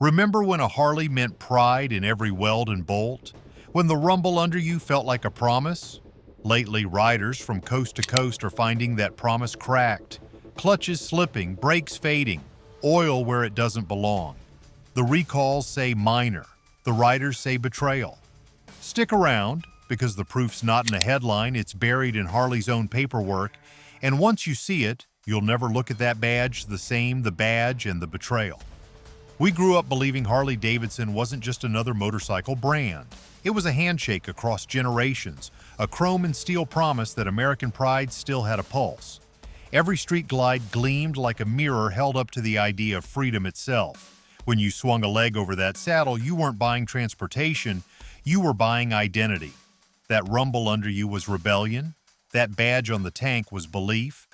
Remember when a Harley meant pride in every weld and bolt? When the rumble under you felt like a promise? Lately, riders from coast to coast are finding that promise cracked. Clutches slipping, brakes fading, oil where it doesn't belong. The recalls say minor, the riders say betrayal. Stick around, because the proof's not in a headline, it's buried in Harley's own paperwork, and once you see it, you'll never look at that badge the same, the badge and the betrayal. We grew up believing Harley-Davidson wasn't just another motorcycle brand. It was a handshake across generations, a chrome and steel promise that American pride still had a pulse. Every street glide gleamed like a mirror held up to the idea of freedom itself. When you swung a leg over that saddle, you weren't buying transportation, you were buying identity. That rumble under you was rebellion, that badge on the tank was belief,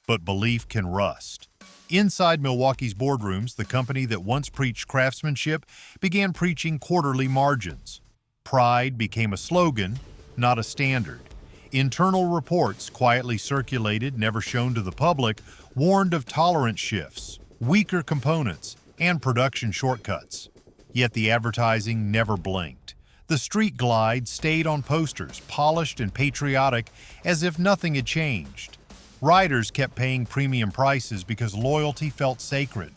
but belief can rust. Inside Milwaukee's boardrooms, the company that once preached craftsmanship began preaching quarterly margins. Pride became a slogan, not a standard. Internal reports, quietly circulated, never shown to the public, warned of tolerance shifts, weaker components, and production shortcuts. Yet the advertising never blinked. The street glide stayed on posters, polished and patriotic, as if nothing had changed. Riders kept paying premium prices because loyalty felt sacred.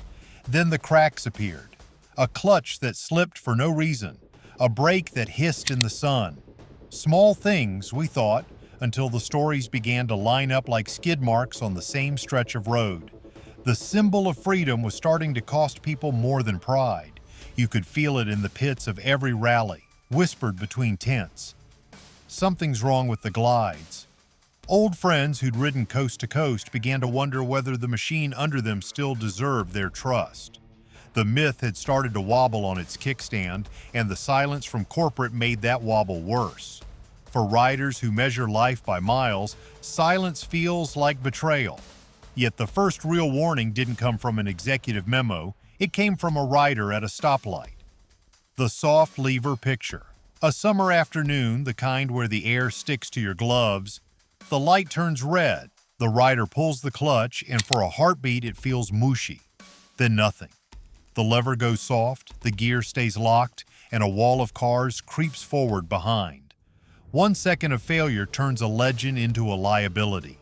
Then the cracks appeared. A clutch that slipped for no reason. A brake that hissed in the sun. Small things, we thought, until the stories began to line up like skid marks on the same stretch of road. The symbol of freedom was starting to cost people more than pride. You could feel it in the pits of every rally, whispered between tents. Something's wrong with the glides. Old friends who'd ridden coast to coast began to wonder whether the machine under them still deserved their trust. The myth had started to wobble on its kickstand, and the silence from corporate made that wobble worse. For riders who measure life by miles, silence feels like betrayal. Yet the first real warning didn't come from an executive memo, it came from a rider at a stoplight. The soft lever picture. A summer afternoon, the kind where the air sticks to your gloves. The light turns red, the rider pulls the clutch, and for a heartbeat it feels mushy. Then nothing. The lever goes soft, the gear stays locked, and a wall of cars creeps forward behind. 1 second of failure turns a legend into a liability.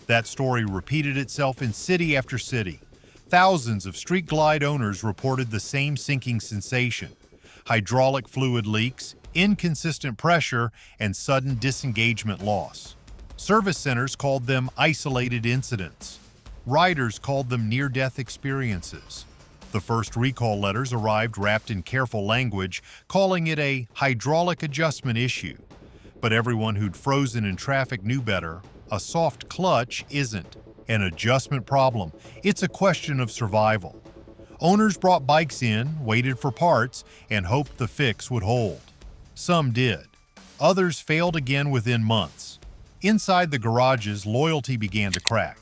That story repeated itself in city after city. Thousands of street glide owners reported the same sinking sensation. Hydraulic fluid leaks, inconsistent pressure, and sudden disengagement loss. Service centers called them isolated incidents. Riders called them near-death experiences. The first recall letters arrived wrapped in careful language, calling it a hydraulic adjustment issue. But everyone who'd frozen in traffic knew better. A soft clutch isn't an adjustment problem. It's a question of survival. Owners brought bikes in, waited for parts, and hoped the fix would hold. Some did. Others failed again within months. Inside the garages, loyalty began to crack.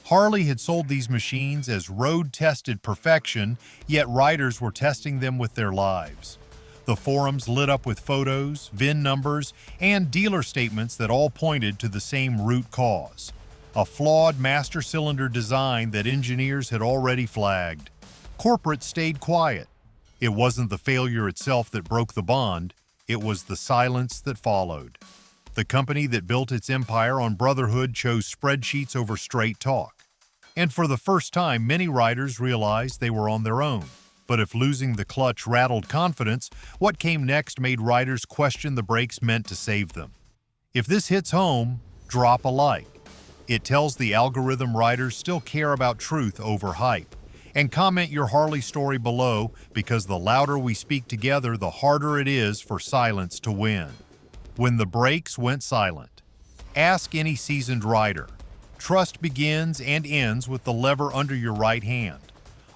Harley had sold these machines as road-tested perfection, yet riders were testing them with their lives. The forums lit up with photos, VIN numbers, and dealer statements that all pointed to the same root cause. A flawed master cylinder design that engineers had already flagged. Corporate stayed quiet. It wasn't the failure itself that broke the bond, it was the silence that followed. The company that built its empire on brotherhood chose spreadsheets over straight talk. And for the first time, many riders realized they were on their own. But if losing the clutch rattled confidence, what came next made riders question the brakes meant to save them. If this hits home, drop a like. It tells the algorithm riders still care about truth over hype. And comment your Harley story below, because the louder we speak together, the harder it is for silence to win. When the brakes went silent. Ask any seasoned rider. Trust begins and ends with the lever under your right hand.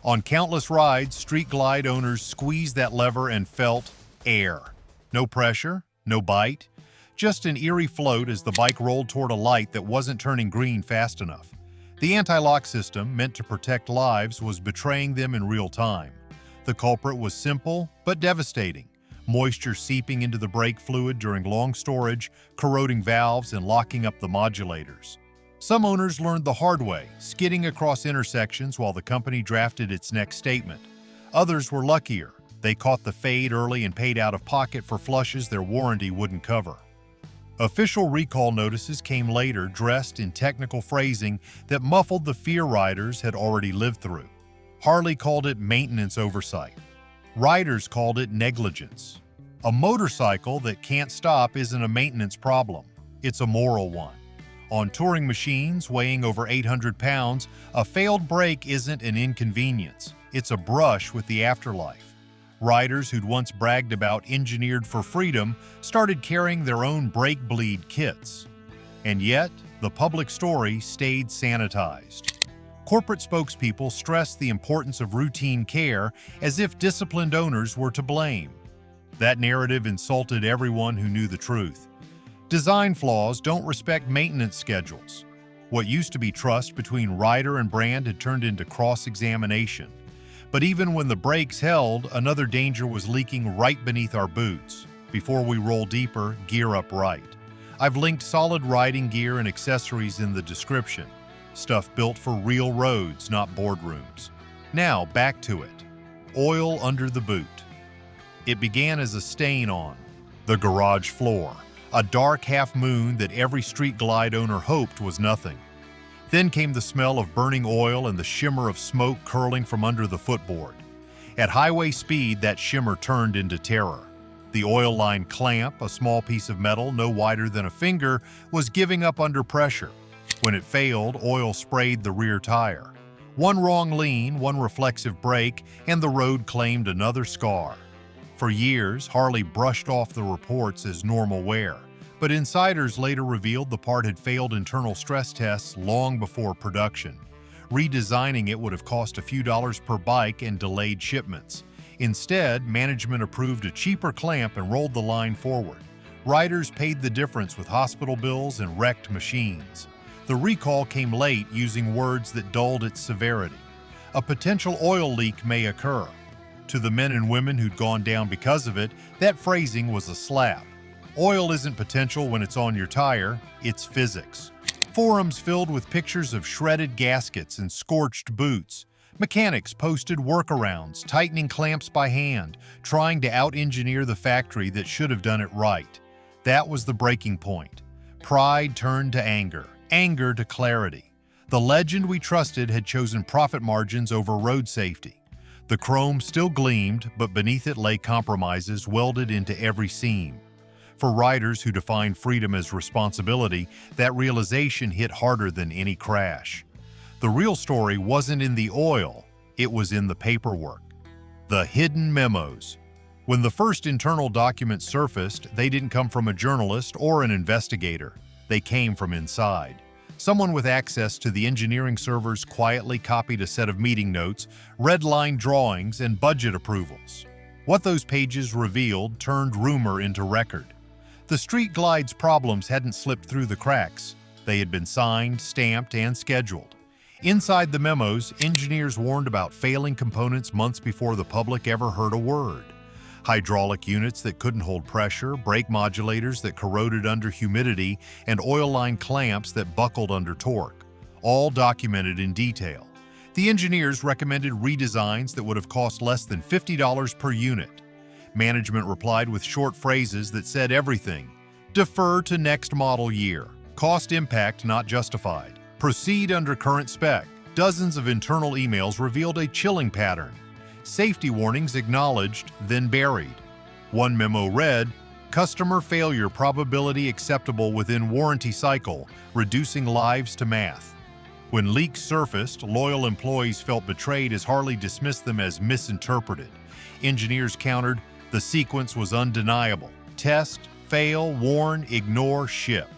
On countless rides, street glide owners squeezed that lever and felt air. No pressure, no bite, just an eerie float as the bike rolled toward a light that wasn't turning green fast enough. The anti-lock system, meant to protect lives, was betraying them in real time. The culprit was simple but devastating. Moisture seeping into the brake fluid during long storage, corroding valves, and locking up the modulators. Some owners learned the hard way, skidding across intersections while the company drafted its next statement. Others were luckier. They caught the fade early and paid out of pocket for flushes their warranty wouldn't cover. Official recall notices came later, dressed in technical phrasing that muffled the fear riders had already lived through. Harley called it maintenance oversight. Riders called it negligence. A motorcycle that can't stop isn't a maintenance problem. It's a moral one. On touring machines weighing over 800 pounds, a failed brake isn't an inconvenience. It's a brush with the afterlife. Riders who'd once bragged about engineered for freedom started carrying their own brake bleed kits. And yet, the public story stayed sanitized. Corporate spokespeople stressed the importance of routine care as if disciplined owners were to blame. That narrative insulted everyone who knew the truth. Design flaws don't respect maintenance schedules. What used to be trust between rider and brand had turned into cross-examination. But even when the brakes held, another danger was leaking right beneath our boots. Before we roll deeper, gear up right. I've linked solid riding gear and accessories in the description. Stuff built for real roads, not boardrooms. Now, back to it. Oil under the boot. It began as a stain on the garage floor, a dark half-moon that every Street Glide owner hoped was nothing. Then came the smell of burning oil and the shimmer of smoke curling from under the footboard. At highway speed, that shimmer turned into terror. The oil line clamp, a small piece of metal no wider than a finger, was giving up under pressure. When it failed, oil sprayed the rear tire. One wrong lean, one reflexive brake, and the road claimed another scar. For years, Harley brushed off the reports as normal wear, but insiders later revealed the part had failed internal stress tests long before production. Redesigning it would have cost a few dollars per bike and delayed shipments. Instead, management approved a cheaper clamp and rolled the line forward. Riders paid the difference with hospital bills and wrecked machines. The recall came late, using words that dulled its severity. A potential oil leak may occur. To the men and women who'd gone down because of it, that phrasing was a slap. Oil isn't potential when it's on your tire, it's physics. Forums filled with pictures of shredded gaskets and scorched boots. Mechanics posted workarounds, tightening clamps by hand, trying to out-engineer the factory that should have done it right. That was the breaking point. Pride turned to anger, anger to clarity. The legend we trusted had chosen profit margins over road safety. The chrome still gleamed, but beneath it lay compromises welded into every seam. For riders who define freedom as responsibility, that realization hit harder than any crash. The real story wasn't in the oil, it was in the paperwork. The hidden memos. When the first internal documents surfaced, they didn't come from a journalist or an investigator. They came from inside. Someone with access to the engineering servers quietly copied a set of meeting notes, red-line drawings, and budget approvals. What those pages revealed turned rumor into record. The Street Glide's problems hadn't slipped through the cracks. They had been signed, stamped, and scheduled. Inside the memos, engineers warned about failing components months before the public ever heard a word. Hydraulic units that couldn't hold pressure, brake modulators that corroded under humidity, and oil line clamps that buckled under torque, all documented in detail. The engineers recommended redesigns that would have cost less than $50 per unit. Management replied with short phrases that said everything. Defer to next model year. Cost impact not justified. Proceed under current spec. Dozens of internal emails revealed a chilling pattern. Safety warnings acknowledged, then buried. One memo read, "Customer failure probability acceptable within warranty cycle, reducing lives to math." When leaks surfaced, loyal employees felt betrayed as Harley dismissed them as misinterpreted. Engineers countered, the sequence was undeniable. Test, fail, warn, ignore, ship.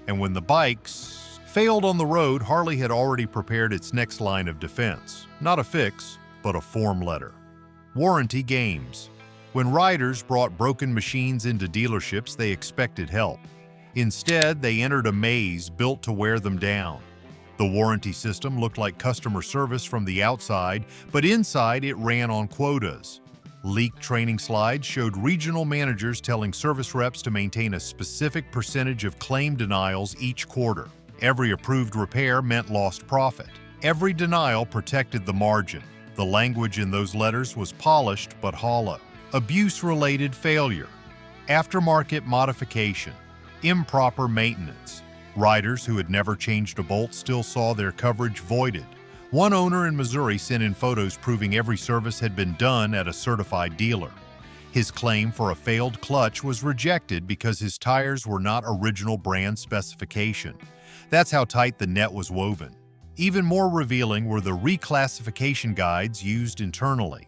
And when the bikes failed on the road, Harley had already prepared its next line of defense. Not a fix, but a form letter. Warranty games. When riders brought broken machines into dealerships, they expected help. Instead, they entered a maze built to wear them down. The warranty system looked like customer service from the outside, but inside it ran on quotas. Leaked training slides showed regional managers telling service reps to maintain a specific percentage of claim denials each quarter. Every approved repair meant lost profit. Every denial protected the margin. The language in those letters was polished but hollow. abuse-related failure, aftermarket modification, improper maintenance. Riders who had never changed a bolt still saw their coverage voided. One owner in Missouri sent in photos proving every service had been done at a certified dealer. His claim for a failed clutch was rejected because his tires were not original brand specification. That's how tight the net was woven. Even more revealing were the reclassification guides used internally.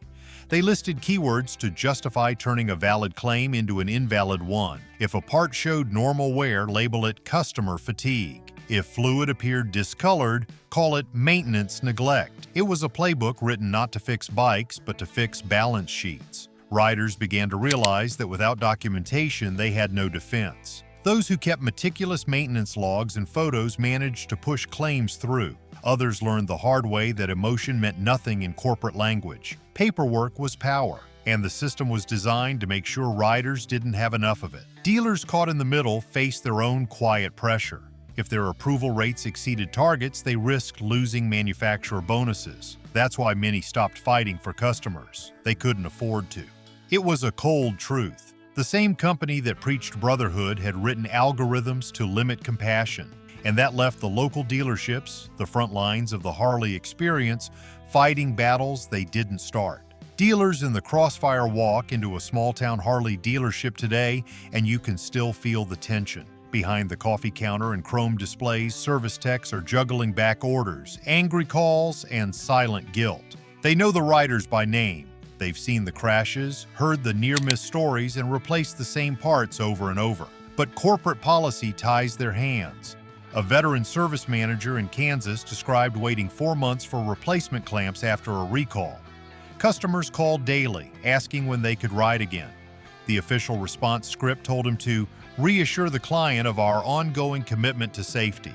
They listed keywords to justify turning a valid claim into an invalid one. If a part showed normal wear, label it customer fatigue. If fluid appeared discolored, call it maintenance neglect. It was a playbook written not to fix bikes, but to fix balance sheets. Riders began to realize that without documentation, they had no defense. Those who kept meticulous maintenance logs and photos managed to push claims through. Others learned the hard way that emotion meant nothing in corporate language. Paperwork was power, and the system was designed to make sure riders didn't have enough of it. Dealers caught in the middle faced their own quiet pressure. If their approval rates exceeded targets, they risked losing manufacturer bonuses. That's why many stopped fighting for customers. They couldn't afford to. It was a cold truth. The same company that preached brotherhood had written algorithms to limit compassion, and that left the local dealerships, the front lines of the Harley experience, fighting battles they didn't start. Dealers in the crossfire walk into a small-town Harley dealership today, and you can still feel the tension. Behind the coffee counter and chrome displays, service techs are juggling back orders, angry calls, and silent guilt. They know the riders by name. They've seen the crashes, heard the near-miss stories, and replaced the same parts over and over. But corporate policy ties their hands. A veteran service manager in Kansas described waiting 4 months for replacement clamps after a recall. Customers called daily, asking when they could ride again. The official response script told him to reassure the client of our ongoing commitment to safety.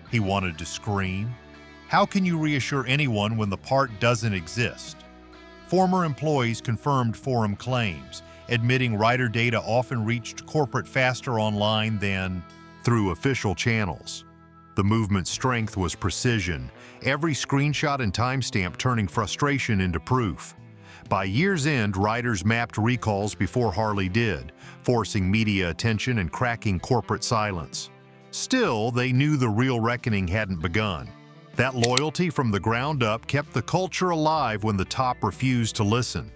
He wanted to scream. How can you reassure anyone when the part doesn't exist? Former employees confirmed forum claims, admitting rider data often reached corporate faster online than through official channels. The movement's strength was precision, every screenshot and timestamp turning frustration into proof. By year's end, riders mapped recalls before Harley did, forcing media attention and cracking corporate silence. Still, they knew the real reckoning hadn't begun. That loyalty from the ground up kept the culture alive when the top refused to listen.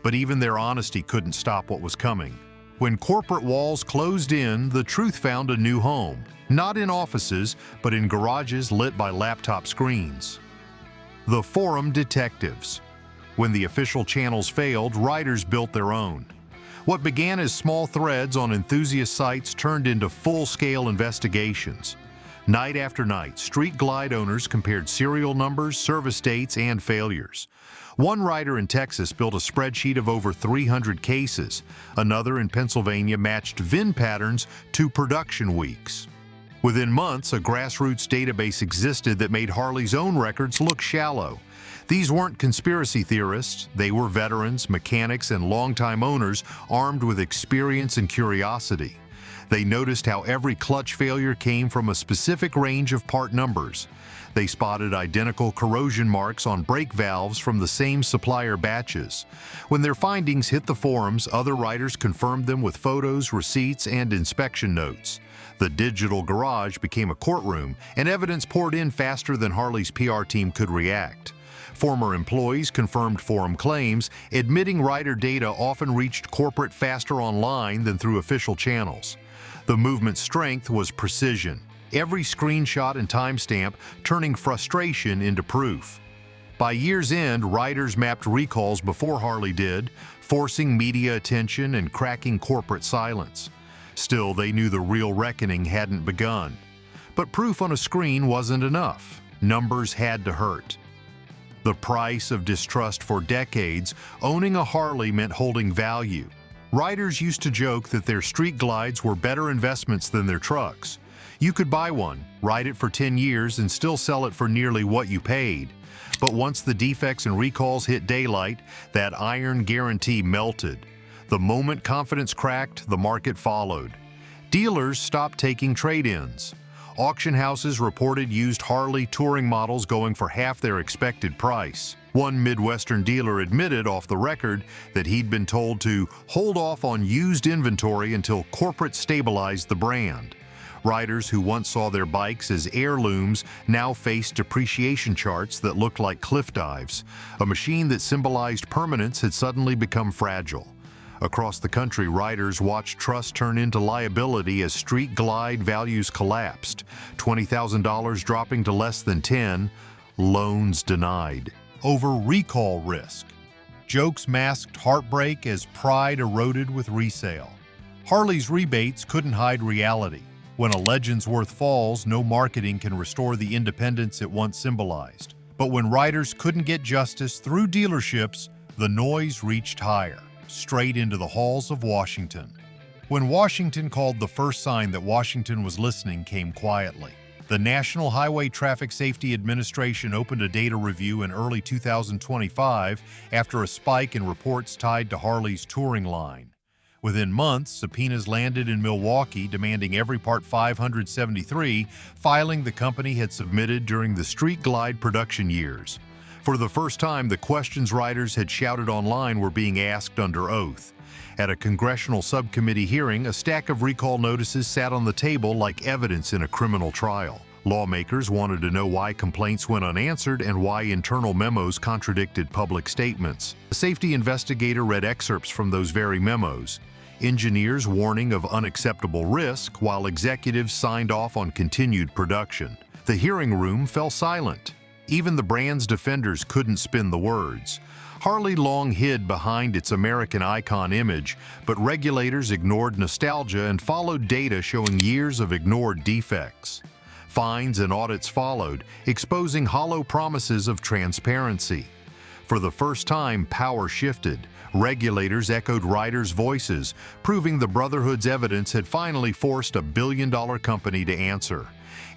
But even their honesty couldn't stop what was coming. When corporate walls closed in, the truth found a new home. Not in offices, but in garages lit by laptop screens. The forum detectives. When the official channels failed, riders built their own. What began as small threads on enthusiast sites turned into full-scale investigations. Night after night, Street Glide owners compared serial numbers, service dates, and failures. One rider in Texas built a spreadsheet of over 300 cases. Another in Pennsylvania matched VIN patterns to production weeks. Within months, a grassroots database existed that made Harley's own records look shallow. These weren't conspiracy theorists. They were veterans, mechanics, and longtime owners armed with experience and curiosity. They noticed how every clutch failure came from a specific range of part numbers. They spotted identical corrosion marks on brake valves from the same supplier batches. When their findings hit the forums, other riders confirmed them with photos, receipts, and inspection notes. The digital garage became a courtroom, and evidence poured in faster than Harley's PR team could react. Former employees confirmed forum claims, admitting rider data often reached corporate faster online than through official channels. The movement's strength was precision, every screenshot and timestamp turning frustration into proof. By year's end, riders mapped recalls before Harley did, forcing media attention and cracking corporate silence. Still, they knew the real reckoning hadn't begun. But proof on a screen wasn't enough. Numbers had to hurt. The price of distrust for decades, owning a Harley meant holding value. Riders used to joke that their street glides were better investments than their trucks. You could buy one, ride it for 10 years, and still sell it for nearly what you paid. But once the defects and recalls hit daylight, that iron guarantee melted. The moment confidence cracked, the market followed. Dealers stopped taking trade-ins. Auction houses reported used Harley touring models going for half their expected price. One Midwestern dealer admitted off the record that he'd been told to hold off on used inventory until corporate stabilized the brand. Riders who once saw their bikes as heirlooms now faced depreciation charts that looked like cliff dives. A machine that symbolized permanence had suddenly become fragile. Across the country, riders watched trust turn into liability as street glide values collapsed, $20,000 dropping to less than $10,000, loans denied. Over recall risk. Jokes masked heartbreak as pride eroded with resale. Harley's rebates couldn't hide reality. When a legend's worth falls, no marketing can restore the independence it once symbolized. But when riders couldn't get justice through dealerships, the noise reached higher, straight into the halls of Washington. When Washington called, the first sign that Washington was listening came quietly. The National Highway Traffic Safety Administration opened a data review in early 2025 after a spike in reports tied to Harley's touring line. Within months, subpoenas landed in Milwaukee demanding every Part 573 filing the company had submitted during the Street Glide production years. For the first time, the questions riders had shouted online were being asked under oath. At a congressional subcommittee hearing, a stack of recall notices sat on the table like evidence in a criminal trial. Lawmakers wanted to know why complaints went unanswered and why internal memos contradicted public statements. A safety investigator read excerpts from those very memos. Engineers warning of unacceptable risk, while executives signed off on continued production. The hearing room fell silent. Even the brand's defenders couldn't spin the words. Harley long hid behind its American icon image, but regulators ignored nostalgia and followed data showing years of ignored defects. Fines and audits followed, exposing hollow promises of transparency. For the first time, power shifted. Regulators echoed riders' voices, proving the Brotherhood's evidence had finally forced a billion-dollar company to answer.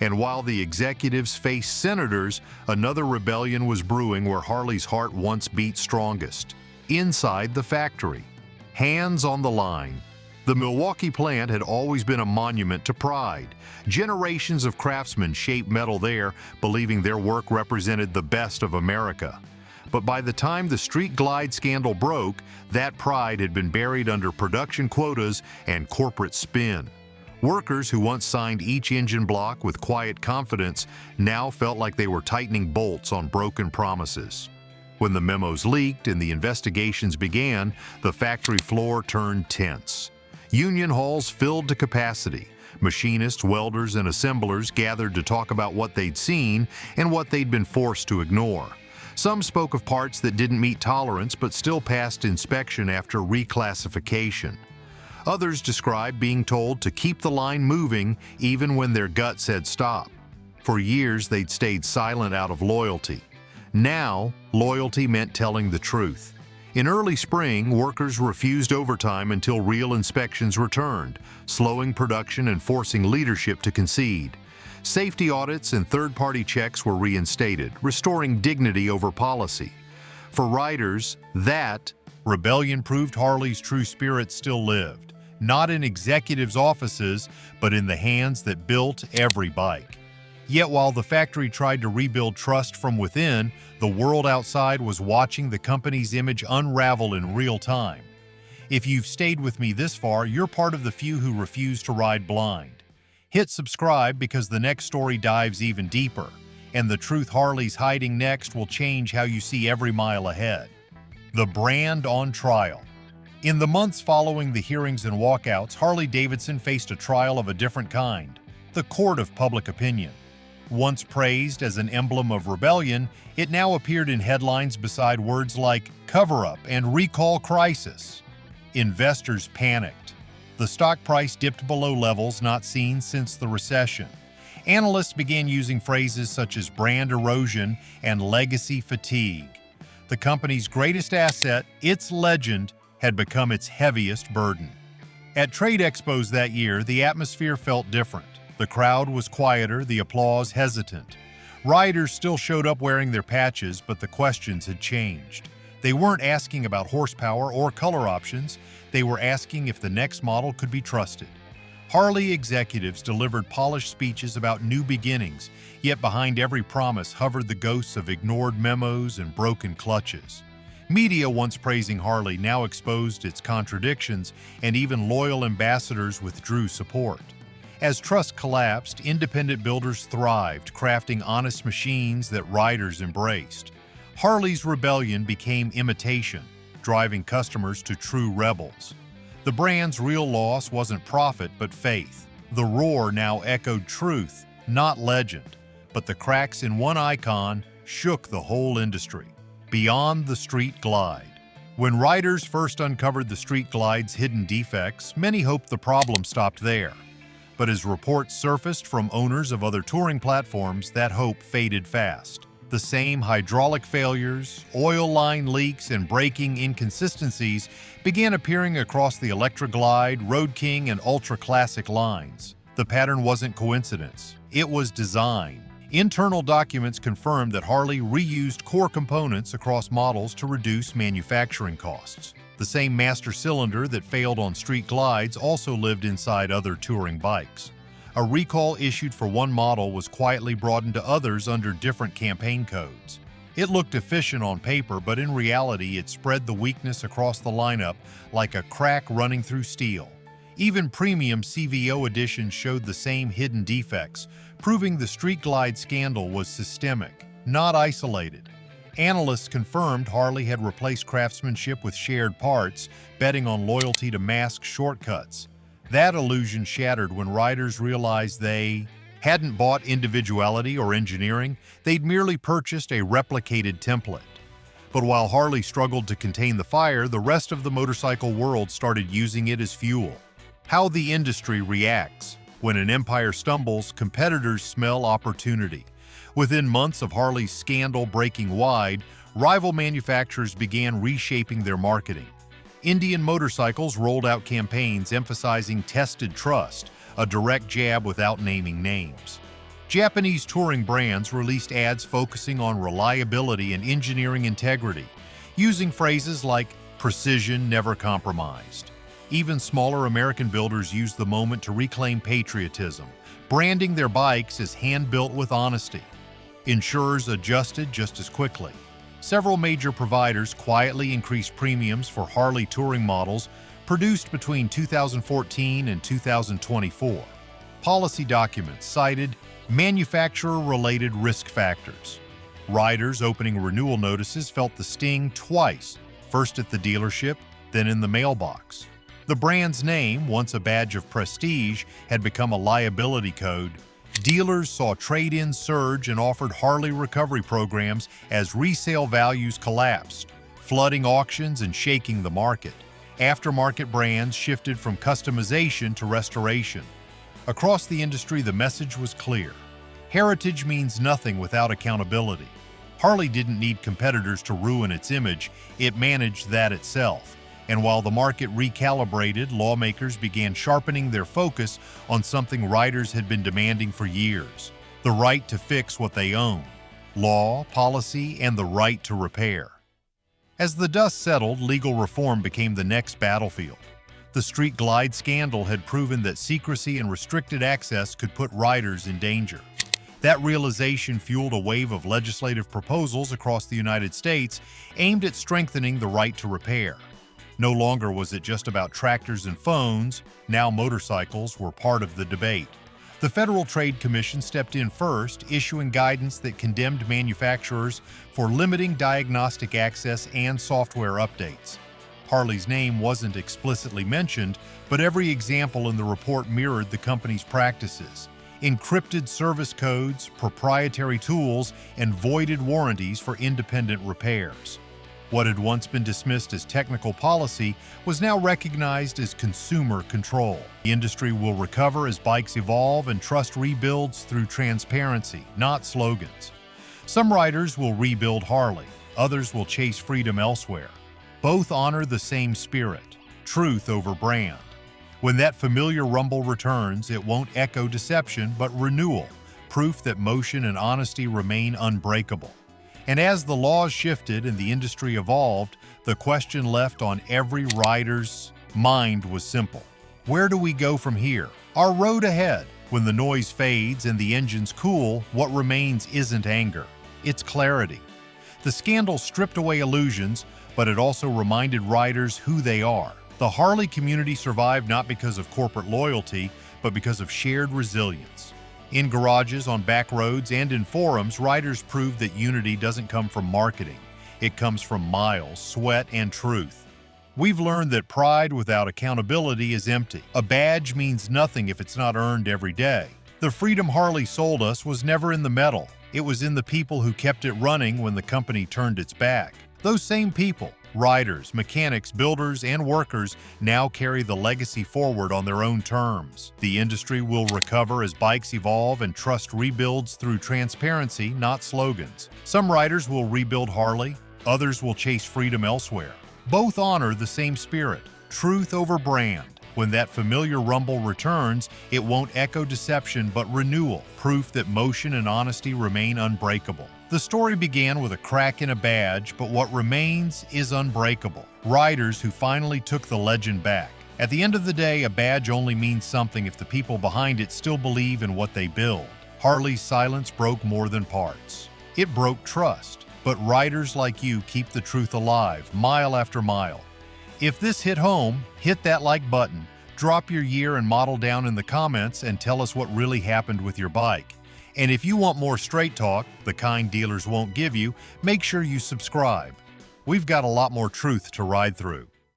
And while the executives faced senators, another rebellion was brewing where Harley's heart once beat strongest. Inside the factory. Hands on the line. The Milwaukee plant had always been a monument to pride. Generations of craftsmen shaped metal there, believing their work represented the best of America. But by the time the Street Glide scandal broke, that pride had been buried under production quotas and corporate spin. Workers who once signed each engine block with quiet confidence now felt like they were tightening bolts on broken promises. When the memos leaked and the investigations began, the factory floor turned tense. Union halls filled to capacity. Machinists, welders, and assemblers gathered to talk about what they'd seen and what they'd been forced to ignore. Some spoke of parts that didn't meet tolerance but still passed inspection after reclassification. Others described being told to keep the line moving even when their gut said stop. For years, they'd stayed silent out of loyalty. Now, loyalty meant telling the truth. In early spring, workers refused overtime until real inspections returned, slowing production and forcing leadership to concede. Safety audits and third-party checks were reinstated, restoring dignity over policy. For riders, that rebellion proved Harley's true spirit still lived, not in executives' offices, but in the hands that built every bike. Yet while the factory tried to rebuild trust from within, the world outside was watching the company's image unravel in real time. If you've stayed with me this far, you're part of the few who refuse to ride blind. Hit subscribe because the next story dives even deeper, and the truth Harley's hiding next will change how you see every mile ahead. The brand on trial. In the months following the hearings and walkouts, Harley-Davidson faced a trial of a different kind, the court of public opinion. Once praised as an emblem of rebellion, it now appeared in headlines beside words like cover-up and recall crisis. Investors panicked. The stock price dipped below levels not seen since the recession. Analysts began using phrases such as brand erosion and legacy fatigue. The company's greatest asset, its legend, had become its heaviest burden. At trade expos that year, the atmosphere felt different. The crowd was quieter, the applause hesitant. Riders still showed up wearing their patches, but the questions had changed. They weren't asking about horsepower or color options. They were asking if the next model could be trusted. Harley executives delivered polished speeches about new beginnings, yet behind every promise hovered the ghosts of ignored memos and broken clutches. Media once praising Harley now exposed its contradictions, and even loyal ambassadors withdrew support. As trust collapsed, independent builders thrived, crafting honest machines that riders embraced. Harley's rebellion became imitation, driving customers to true rebels. The brand's real loss wasn't profit, but faith. The roar now echoed truth, not legend, but the cracks in one icon shook the whole industry. Beyond the Street Glide. When riders first uncovered the Street Glide's hidden defects, many hoped the problem stopped there. But as reports surfaced from owners of other touring platforms, that hope faded fast. The same hydraulic failures, oil line leaks, and braking inconsistencies began appearing across the Electra Glide, Road King, and Ultra Classic lines. The pattern wasn't coincidence, it was design. Internal documents confirmed that Harley reused core components across models to reduce manufacturing costs. The same master cylinder that failed on Street Glides also lived inside other touring bikes. A recall issued for one model was quietly brought into others under different campaign codes. It looked efficient on paper, but in reality it spread the weakness across the lineup like a crack running through steel. Even premium CVO editions showed the same hidden defects, proving the Street Glide scandal was systemic, not isolated. Analysts confirmed Harley had replaced Craftsmanship with shared parts, betting on loyalty to mask shortcuts. That illusion shattered when riders realized they hadn't bought individuality or engineering, they'd merely purchased a replicated template. But while Harley struggled to contain the fire, the rest of the motorcycle world started using it as fuel. How the industry reacts. When an empire stumbles, competitors smell opportunity. Within months of Harley's scandal breaking wide, rival manufacturers began reshaping their marketing. Indian Motorcycles rolled out campaigns emphasizing tested trust, a direct jab without naming names. Japanese touring brands released ads focusing on reliability and engineering integrity, using phrases like precision never compromised. Even smaller American builders used the moment to reclaim patriotism, branding their bikes as hand-built with honesty. Insurers adjusted just as quickly. Several major providers quietly increased premiums for Harley touring models produced between 2014 and 2024. Policy documents cited manufacturer-related risk factors. Riders opening renewal notices felt the sting twice, first at the dealership, then in the mailbox. The brand's name, once a badge of prestige, had become a liability code. Dealers saw trade-ins surge and offered Harley recovery programs as resale values collapsed, flooding auctions and shaking the market. Aftermarket brands shifted from customization to restoration. Across the industry, the message was clear. Heritage means nothing without accountability. Harley didn't need competitors to ruin its image, it managed that itself. And while the market recalibrated, lawmakers began sharpening their focus on something riders had been demanding for years: the right to fix what they own. Law, policy, and the right to repair. As the dust settled, legal reform became the next battlefield. The Street Glide scandal had proven that secrecy and restricted access could put riders in danger. That realization fueled a wave of legislative proposals across the United States aimed at strengthening the right to repair. No longer was it just about tractors and phones, now motorcycles were part of the debate. The Federal Trade Commission stepped in first, issuing guidance that condemned manufacturers for limiting diagnostic access and software updates. Harley's name wasn't explicitly mentioned, but every example in the report mirrored the company's practices: encrypted service codes, proprietary tools, and voided warranties for independent repairs. What had once been dismissed as technical policy was now recognized as consumer control. The industry will recover as bikes evolve and trust rebuilds through transparency, not slogans. Some riders will rebuild Harley, others will chase freedom elsewhere. Both honor the same spirit: truth over brand. When that familiar rumble returns, it won't echo deception, but renewal, proof that motion and honesty remain unbreakable. And as the laws shifted and the industry evolved, the question left on every rider's mind was simple: where do we go from here? Our road ahead. When the noise fades and the engines cool, what remains isn't anger, it's clarity. The scandal stripped away illusions, but it also reminded riders who they are. The Harley community survived not because of corporate loyalty, but because of shared resilience. In garages, on back roads, and in forums, riders proved that unity doesn't come from marketing. It comes from miles, sweat, and truth. We've learned that pride without accountability is empty. A badge means nothing if it's not earned every day. The freedom Harley sold us was never in the metal. It was in the people who kept it running when the company turned its back. Those same people, riders, mechanics, builders, and workers, now carry the legacy forward on their own terms. The industry will recover as bikes evolve and trust rebuilds through transparency, not slogans. Some riders will rebuild Harley, others will chase freedom elsewhere. Both honor the same spirit, truth over brand. When that familiar rumble returns, it won't echo deception but renewal, proof that motion and honesty remain unbreakable. The story began with a crack in a badge, but what remains is unbreakable. Riders who finally took the legend back. At the end of the day, a badge only means something if the people behind it still believe in what they build. Harley's silence broke more than parts. It broke trust. But riders like you keep the truth alive, mile after mile. If this hit home, hit that like button, drop your year and model down in the comments and tell us what really happened with your bike. And if you want more straight talk, the kind dealers won't give you, make sure you subscribe. We've got a lot more truth to ride through.